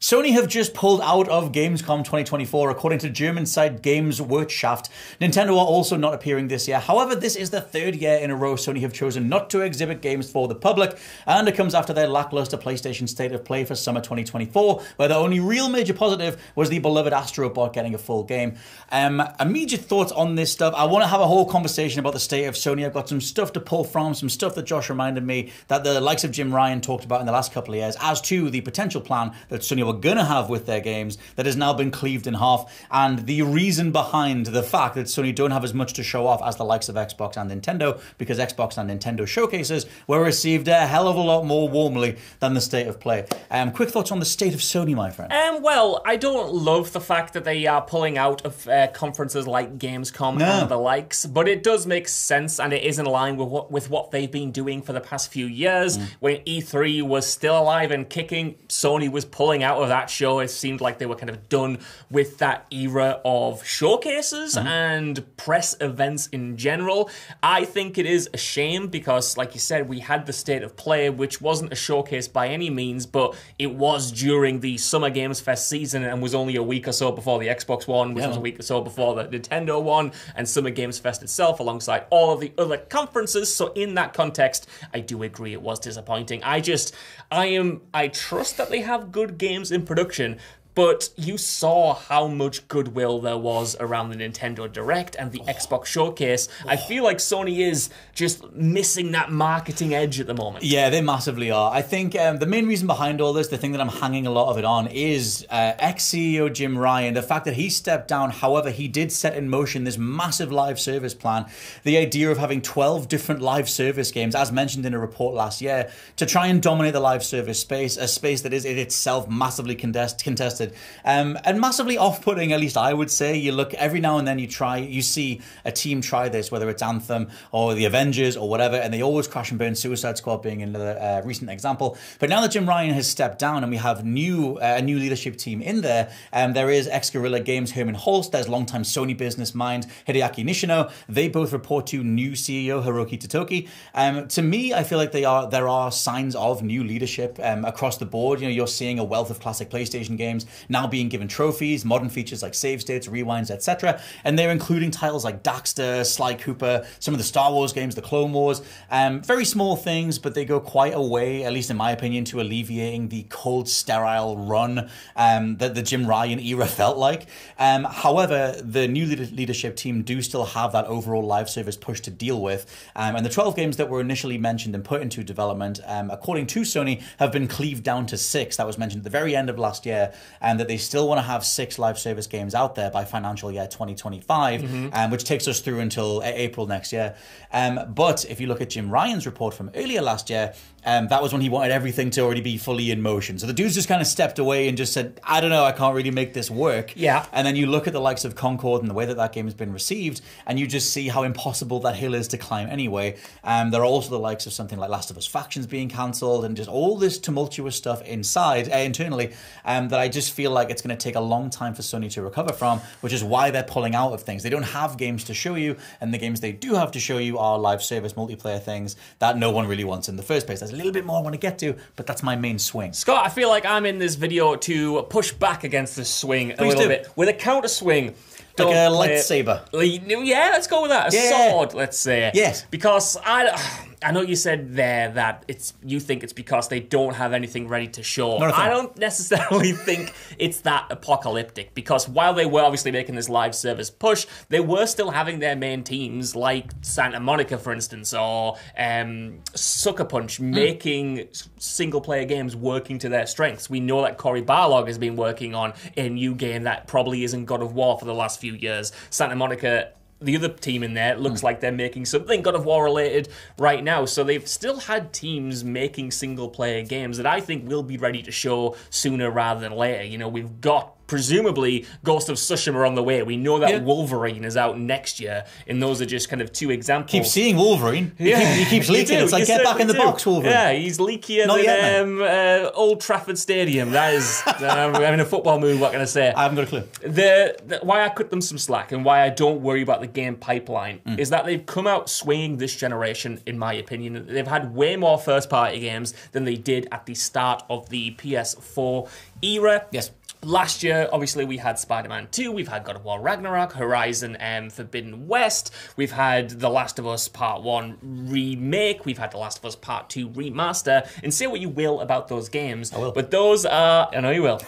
Sony have just pulled out of Gamescom 2024, according to German site Gameswirtschaft. Nintendo are also not appearing this year. However, this is the third year in a row Sony have chosen not to exhibit games for the public, and it comes after their lackluster PlayStation State of Play for summer 2024, where the only real major positive was the beloved Astro Bot getting a full game. Immediate thoughts on this stuff. I want to have a whole conversation about the state of Sony. I've got some stuff to pull from, some stuff that Josh reminded me that the likes of Jim Ryan talked about in the last couple of years, as to the potential plan that Sony were going to have with their games that has now been cleaved in half, and the reason behind the fact that Sony don't have as much to show off as the likes of Xbox and Nintendo, because Xbox and Nintendo showcases were received a hell of a lot more warmly than the state of play. Quick thoughts on the state of Sony, my friend? Well, I don't love the fact that they are pulling out of conferences like Gamescom and the likes, but it does make sense, and it is in line with what they've been doing for the past few years. When E3 was still alive and kicking, Sony was pulling out of that show. It seemed like they were kind of done with that era of showcases and press events in general. I think it is a shame because, like you said, we had the State of Play, which wasn't a showcase by any means, but it was during the Summer Games Fest season and was only a week or so before the Xbox One, which was a week or so before the Nintendo One, and Summer Games Fest itself, alongside all of the other conferences. So in that context, I do agree it was disappointing. I trust that they have good games in production, but you saw how much goodwill there was around the Nintendo Direct and the Xbox Showcase. I feel like Sony is just missing that marketing edge at the moment. Yeah, they massively are. I think the main reason behind all this, the thing that I'm hanging a lot of it on, is ex-CEO Jim Ryan. The fact that he stepped down, however, he did set in motion this massive live service plan. The idea of having 12 different live service games, as mentioned in a report last year, to try and dominate the live service space, a space that is in itself massively contested. And massively off-putting, at least I would say. You look every now and then, you see a team try this, whether it's Anthem or the Avengers or whatever, and they always crash and burn. Suicide Squad being another recent example. But now that Jim Ryan has stepped down and we have a new leadership team in there, there is ex-Guerrilla Games Herman Holst, there's longtime Sony business mind Hideaki Nishino. They both report to new CEO Hiroki Totoki. To me, I feel like there are signs of new leadership across the board. You know, you're seeing a wealth of classic PlayStation games now being given trophies, modern features like save states, rewinds, etc. And they're including titles like Daxter, Sly Cooper, some of the Star Wars games, the Clone Wars. Very small things, but they go quite a way, at least in my opinion, to alleviating the cold, sterile run that the Jim Ryan era felt like. However, the new leadership team do still have that overall live service push to deal with. And the 12 games that were initially mentioned and put into development, according to Sony, have been cleaved down to 6. That was mentioned at the very end of last year. And that they still want to have 6 live service games out there by financial year 2025, which takes us through until April next year. But if you look at Jim Ryan's report from earlier last year, that was when he wanted everything to already be fully in motion. So the dudes just kind of stepped away and just said, I don't know, I can't really make this work. Yeah. And then you look at the likes of Concord and the way that game has been received, and you just see how impossible that hill is to climb anyway. There are also the likes of something like Last of Us Factions being cancelled and just all this tumultuous stuff internally, that I just feel like it's going to take a long time for Sony to recover from, which is why they're pulling out of things. They don't have games to show you, and the games they do have to show you are live service multiplayer things that no one really wants in the first place. There's a little bit more I want to get to, but that's my main swing. Scott, I feel like I'm in this video to push back against this swing a little bit with a counter swing. Like a lightsaber. Yeah, let's go with that. A sword, let's say. Yes. Because I know you said there that you think it's because they don't have anything ready to show. I don't necessarily think it's that apocalyptic, because while they were obviously making this live service push, they were still having their main teams like Santa Monica, for instance, or Sucker Punch, making single-player games working to their strengths. We know that Cory Barlog has been working on a new game that probably isn't God of War for the last few years. Santa Monica, the other team in there, looks like they're making something God of War related right now. So they've still had teams making single player games that I think will be ready to show sooner rather than later. You know, we've got presumably Ghost of Tsushima on the way. We know that Wolverine is out next year, and those are just kind of two examples. Keep seeing Wolverine. He keeps leaking. It's like, get back in the box, Wolverine. Yeah, he's leakier than Old Trafford Stadium. That is, I'm in a football mood, what can I say? I haven't got a clue. Why I cut them some slack and why I don't worry about the game pipeline is that they've come out swinging this generation, in my opinion. They've had way more first-party games than they did at the start of the PS4 era. Yes. Last year, obviously, we had Spider-Man 2, we've had God of War Ragnarok, Horizon Forbidden West, we've had The Last of Us Part 1 remake, we've had The Last of Us Part 2 remaster, and say what you will about those games, I will. But those are, I know you will,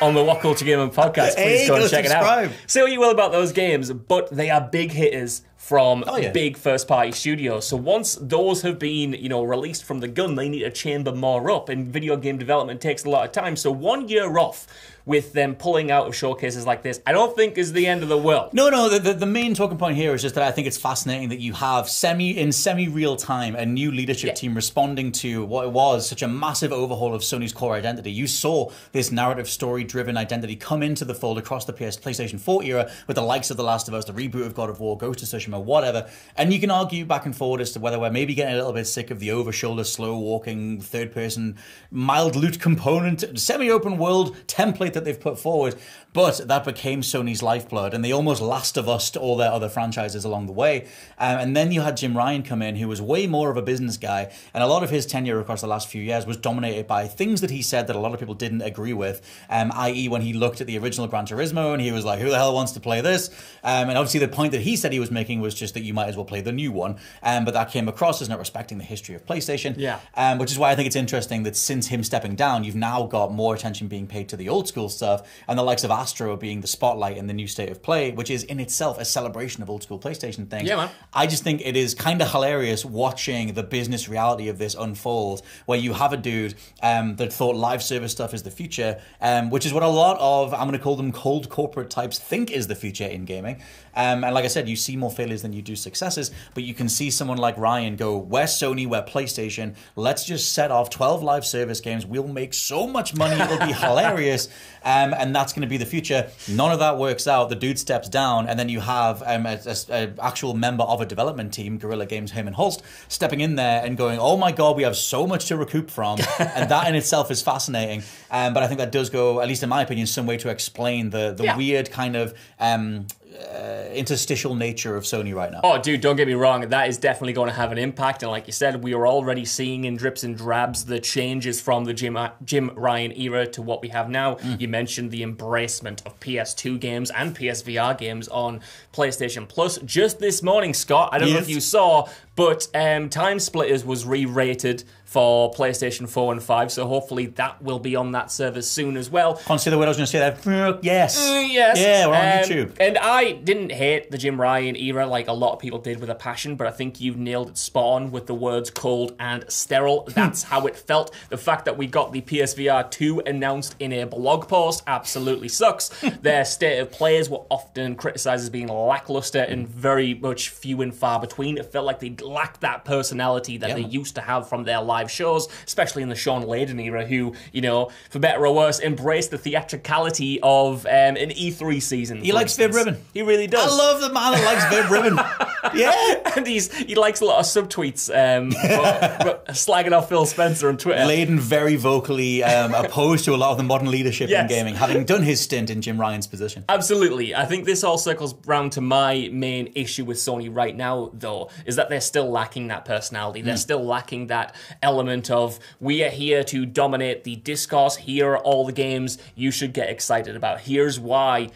on the What Culture Gaming podcast, please go and check it out. Say what you will about those games, but they are big hitters from big first-party studios. So once those have been, released from the gun, they need to chamber more up, and video game development takes a lot of time. So 1 year off with them pulling out of showcases like this, I don't think is the end of the world. No, the main talking point here is just that I think it's fascinating that you have semi-real time a new leadership team responding to what was such a massive overhaul of Sony's core identity. You saw this narrative story-driven identity come into the fold across the PlayStation 4 era with the likes of The Last of Us, the reboot of God of War, Ghost of Tsushima, whatever. And you can argue back and forward as to whether we're maybe getting a little bit sick of the over-shoulder, slow-walking, third-person, mild loot component, semi-open world template that they've put forward, but that became Sony's lifeblood, and they almost Last of Us to all their other franchises along the way. And then you had Jim Ryan come in, who was way more of a business guy, and a lot of his tenure across the last few years was dominated by things that he said that a lot of people didn't agree with, i.e. when he looked at the original Gran Turismo and he was like, who the hell wants to play this? And obviously the point that he said he was making was just that you might as well play the new one, but that came across as not respecting the history of PlayStation, which is why I think it's interesting that since him stepping down, you've now got more attention being paid to the old school stuff, and the likes of Astro being the spotlight in the new state of play, which is in itself a celebration of old school PlayStation things. Yeah, man. I just think it is kind of hilarious watching the business reality of this unfold, where you have a dude that thought live service stuff is the future, which is what a lot of, I'm going to call them cold corporate types, think is the future in gaming. And like I said, you see more failures than you do successes, but you can see someone like Ryan go, we're Sony, we're PlayStation, let's just set off 12 live service games, we'll make so much money, it'll be hilarious, and that's going to be the future. None of that works out, the dude steps down, and then you have an actual member of a development team, Guerrilla Games, Herman Holst, stepping in there and going, oh my god, we have so much to recoup from, and that in itself is fascinating. But I think that does go, at least in my opinion, some way to explain the weird kind of interstitial nature of Sony right now. Oh, dude, don't get me wrong. That is definitely going to have an impact. And like you said, we are already seeing in drips and drabs the changes from the Jim Ryan era to what we have now. You mentioned the embracement of PS2 games and PSVR games on PlayStation Plus. Just this morning, Scott, I don't know if you saw, but Time Splitters was re-rated for PlayStation 4 and 5, so hopefully that will be on that service soon as well. Can't say the word I was going to say there. Yes. Yes. Yeah, we're on YouTube. And I didn't hate the Jim Ryan era like a lot of people did with a passion, but I think you've nailed it spot on with the words cold and sterile. That's how it felt. The fact that we got the PSVR 2 announced in a blog post absolutely sucks. Their state of plays were often criticised as being lackluster and very much few and far between. It felt like they lacked that personality that they used to have from their live shows, especially in the Sean Layden era, who, for better or worse, embraced the theatricality of an E3 season. He likes Vib Ribbon. He really does. I love the man that likes Vib Ribbon. Yeah. And he likes a lot of subtweets, but slagging off Phil Spencer on Twitter. Layden very vocally opposed to a lot of the modern leadership in gaming, having done his stint in Jim Ryan's position. Absolutely. I think this all circles round to my main issue with Sony right now, though, is that they're still lacking that personality. They're still lacking that element of, we are here to dominate the discourse. Here are all the games you should get excited about. Here's why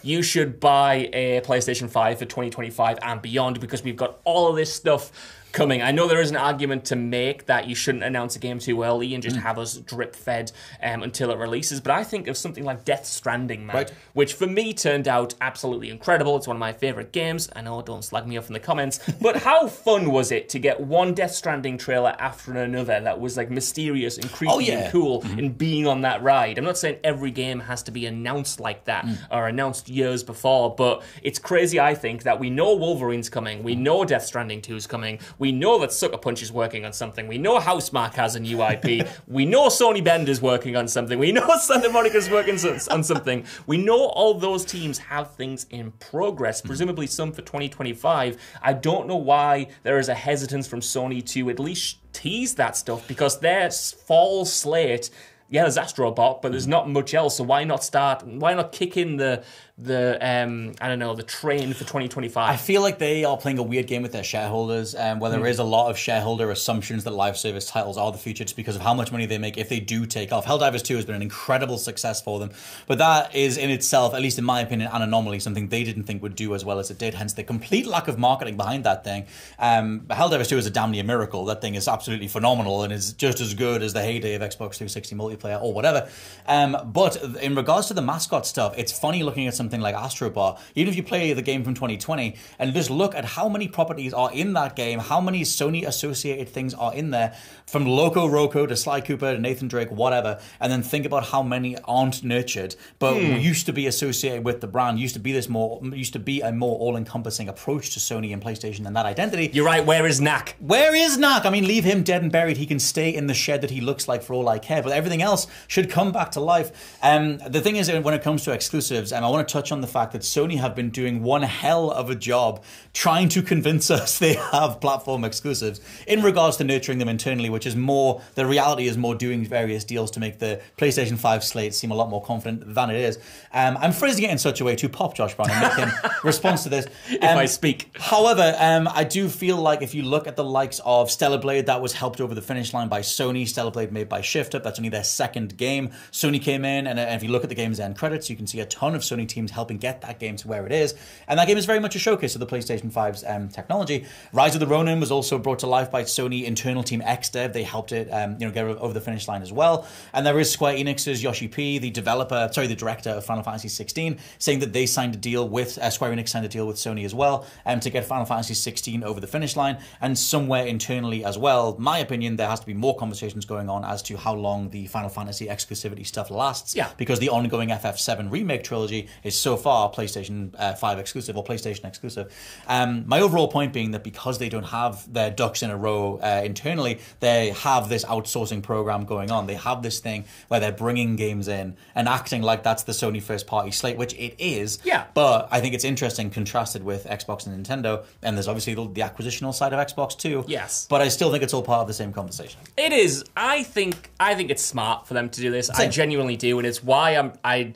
you should buy a PlayStation 5 for 2025 and beyond, because we've got all of this stuff coming. I know there is an argument to make that you shouldn't announce a game too early and just have us drip-fed until it releases, but I think of something like Death Stranding, man, which for me turned out absolutely incredible. It's one of my favourite games. I know, don't slag me off in the comments, but how fun was it to get one Death Stranding trailer after another that was like mysterious and creepy and cool and being on that ride? I'm not saying every game has to be announced like that or announced years before, but it's crazy, I think, that we know Wolverine's coming, we know Death Stranding 2 is coming, We know that Sucker Punch is working on something. We know Housemarque has a new IP. We know Sony Bend is working on something. We know Santa Monica's working on something. We know all those teams have things in progress, presumably some for 2025. I don't know why there is a hesitance from Sony to at least tease that stuff, because their fall slate, yeah, there's Astrobot, but there's not much else. So why not kick in the I don't know, the train for 2025? I feel like they are playing a weird game with their shareholders, where there is a lot of shareholder assumptions that live service titles are the future just because of how much money they make if they do take off. Helldivers 2 has been an incredible success for them, but that is in itself, at least in my opinion, an anomaly, something they didn't think would do as well as it did, hence the complete lack of marketing behind that thing. Helldivers 2 is a damn near miracle. That thing is absolutely phenomenal and is just as good as the heyday of Xbox 360 multiplayer or whatever. But in regards to the mascot stuff, it's funny looking at something like Astrobot, even if you play the game from 2020 and just look at how many properties are in that game, how many Sony associated things are in there, from Loco Roco to Sly Cooper to Nathan Drake, whatever, and then think about how many aren't nurtured but used to be associated with the brand, used to be a more all-encompassing approach to Sony and PlayStation and that identity. You're right, where is Knack? Where is Knack? I mean, leave him dead and buried. He can stay in the shed that he looks like for all I care, but everything else should come back to life. The thing is, when it comes to exclusives, I want to touch on the fact that Sony have been doing one hell of a job trying to convince us they have platform exclusives in regards to nurturing them internally, which is more, the reality is more doing various deals to make the PlayStation 5 slate seem a lot more confident than it is. I'm phrasing it in such a way to pop Josh Brown and make him respond to this. If I speak. However, I do feel like if you look at the likes of Stellar Blade, that was helped over the finish line by Sony. Stellar Blade made by Shift Up, that's only their second game. Sony came in, and if you look at the game's end credits, you can see a ton of Sony teams helping get that game to where it is. And that game is very much a showcase of the PlayStation 5's technology. Rise of the Ronin was also brought to life by Sony internal team XDev. They helped it get over the finish line as well. And there is Square Enix's Yoshi P, the director of Final Fantasy 16, saying that they signed a deal with, Square Enix signed a deal with Sony as well, to get Final Fantasy 16 over the finish line. And somewhere internally as well, my opinion, there has to be more conversations going on as to how long the Final Fantasy exclusivity stuff lasts. Yeah. Because the ongoing FF7 remake trilogy is so far PlayStation 5 exclusive or PlayStation exclusive. My overall point being that because they don't have their ducks in a row internally, they have this outsourcing program going on. They have this thing where they're bringing games in and acting like that's the Sony first party slate, which it is. Yeah. But I think it's interesting contrasted with Xbox and Nintendo, and there's obviously the acquisitional side of Xbox too. Yes. But I still think it's all part of the same conversation. It is. I think it's smart for them to do this. Same. I genuinely do, and it's why I'm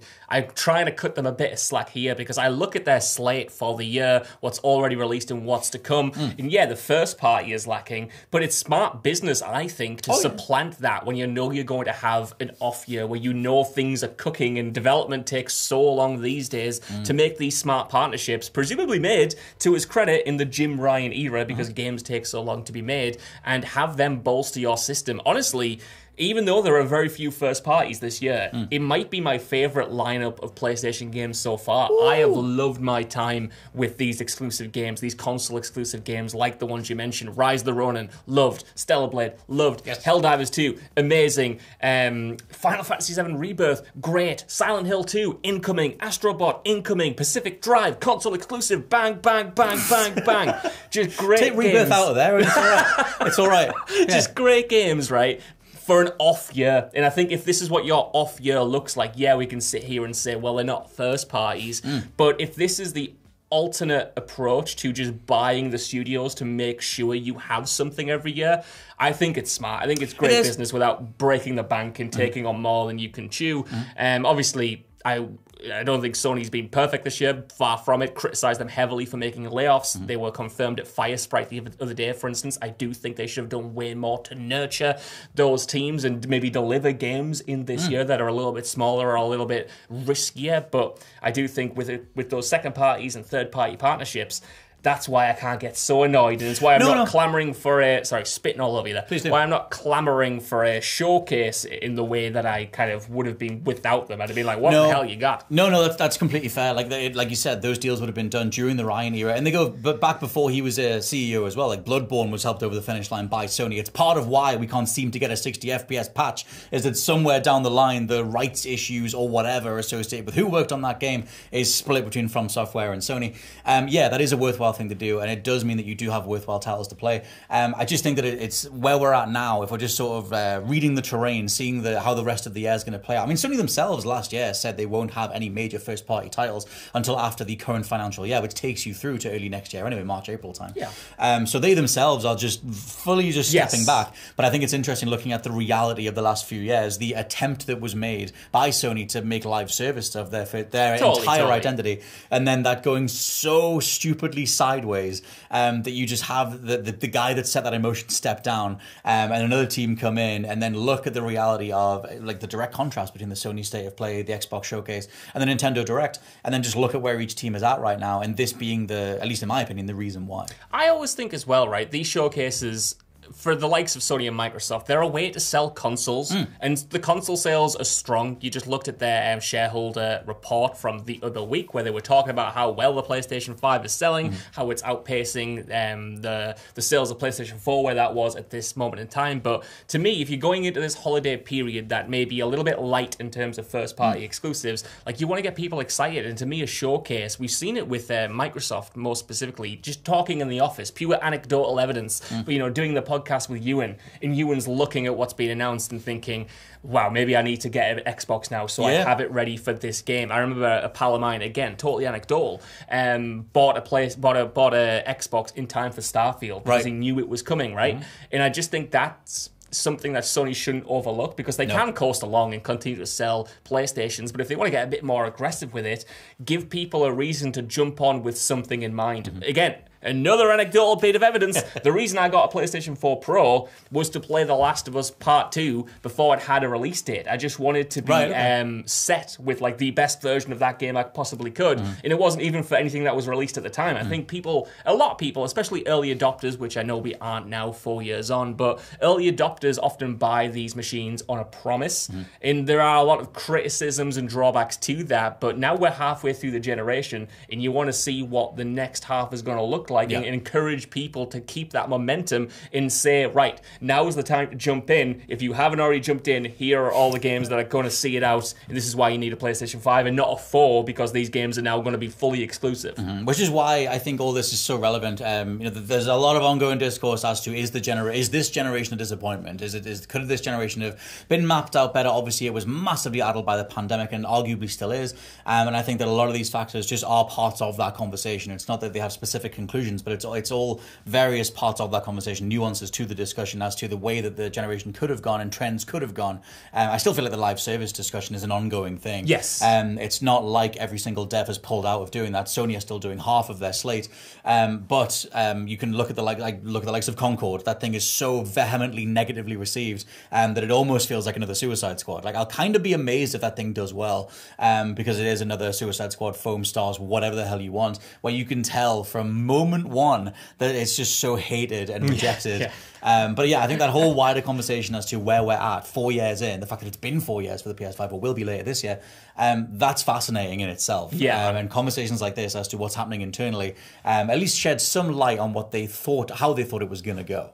trying to cut them a bit of slack here, because I look at their slate for the year, what's already released and what's to come. And yeah, the first party is lacking, but it's smart business, I think, to supplant that when you know you're going to have an off year, where you know things are cooking and development takes so long these days to make these smart partnerships, presumably made, to his credit, in the Jim Ryan era, because games take so long to be made, and have them bolster your system. Honestly, even though there are very few first parties this year, it might be my favorite lineup of PlayStation games so far. Ooh. I have loved my time with these exclusive games, these console exclusive games like the ones you mentioned. Rise of the Ronin, loved. Stellar Blade, loved. Yes. Helldivers 2, amazing. Final Fantasy 7 Rebirth, great. Silent Hill 2, incoming. Astrobot, incoming. Pacific Drive, console exclusive, bang, bang, bang, bang, bang. Just great Take games. Rebirth out of there, and it's all right. It's all right. Yeah. Just great games, right? For an off year. And I think if this is what your off year looks like, yeah, we can sit here and say, well, they're not first parties. But if this is the alternate approach to just buying the studios to make sure you have something every year, I think it's smart. I think it's great business without breaking the bank and taking on more than you can chew. Obviously, I don't think Sony's been perfect this year. Far from it. Criticised them heavily for making layoffs. They were confirmed at Firesprite the other day, for instance. I do think they should have done way more to nurture those teams and maybe deliver games in this year that are a little bit smaller or a little bit riskier. But I do think with those second parties and third party partnerships, that's why I can't get so annoyed, and it's why I'm not clamoring for a... Sorry, spitting all over you there. Please do. Why I'm not clamoring for a showcase in the way that I kind of would have been without them. I'd have been like, what the hell you got? No, that's completely fair. Like you said, those deals would have been done during the Ryan era, and they go back before he was a CEO as well. Like Bloodborne was helped over the finish line by Sony. It's part of why we can't seem to get a 60 FPS patch, is that somewhere down the line, the rights issues or whatever associated with who worked on that game is split between From Software and Sony. Yeah, that is a worthwhile worthwhile thing to do, and it does mean that you do have worthwhile titles to play. I just think that it's where we're at now. If we're just sort of reading the terrain, seeing how the rest of the year is going to play out. I mean, Sony themselves last year said they won't have any major first-party titles until after the current financial year, which takes you through to early next year anyway, March, April time. Yeah. So they themselves are just fully just stepping back. But I think it's interesting looking at the reality of the last few years, the attempt that was made by Sony to make live service stuff their entire identity, and then that going so stupidly sideways that you just have the guy that set that emotion step down, and another team come in and then look at the reality of like the direct contrast between the Sony State of Play, the Xbox Showcase, and the Nintendo Direct, and then just look at where each team is at right now, and this being at least in my opinion, the reason why. I always think as well, right, these showcases, for the likes of Sony and Microsoft, they're a way to sell consoles, and the console sales are strong. You just looked at their shareholder report from the other week where they were talking about how well the PlayStation 5 is selling, how it's outpacing the sales of PlayStation 4 where that was at this moment in time. But to me, if you're going into this holiday period that may be a little bit light in terms of first-party exclusives, like you want to get people excited, and to me, a showcase, we've seen it with Microsoft more specifically, just talking in the office, pure anecdotal evidence, doing the podcast with Ewan, and Ewan's looking at what's been announced and thinking, wow, maybe I need to get an Xbox now so I have it ready for this game. I remember a pal of mine, again, totally anecdotal, bought a Xbox in time for Starfield because he knew it was coming, right? And I just think that's something that Sony shouldn't overlook, because they can coast along and continue to sell PlayStations, but if they want to get a bit more aggressive with it, give people a reason to jump on with something in mind. Again, another anecdotal bit of evidence. The reason I got a PlayStation 4 Pro was to play The Last of Us Part 2 before it had a release date. I just wanted to be set with like the best version of that game I possibly could. And it wasn't even for anything that was released at the time. I think a lot of people, especially early adopters, which I know we aren't now 4 years on, but early adopters often buy these machines on a promise. And there are a lot of criticisms and drawbacks to that. But now we're halfway through the generation, and you want to see what the next half is going to look like, and encourage people to keep that momentum and say, right, now is the time to jump in. If you haven't already jumped in, here are all the games that are going to see it out, and this is why you need a PlayStation 5 and not a 4, because these games are now going to be fully exclusive. Which is why I think all this is so relevant. There's a lot of ongoing discourse as to is this generation a disappointment? Could this generation have been mapped out better? Obviously, it was massively addled by the pandemic, and arguably still is. And I think that a lot of these factors just are parts of that conversation. It's not that they have specific conclusions, but it's all various parts of that conversation, nuances to the discussion as to the way that the generation could have gone and trends could have gone. I still feel like the live service discussion is an ongoing thing. Yes. It's not like every single dev has pulled out of doing that. Sony are still doing half of their slate. But you can look at the likes of Concord. That thing is so vehemently negatively received that it almost feels like another Suicide Squad. Like, I'll kind of be amazed if that thing does well, because it is another Suicide Squad, foam stars, whatever the hell you want, where you can tell from moment one that it's just so hated and rejected. But yeah, I think that whole wider conversation as to where we're at 4 years in, the fact that it's been 4 years for the PS5 or will be later this year, that's fascinating in itself. And conversations like this as to what's happening internally at least shed some light on how they thought it was going to go.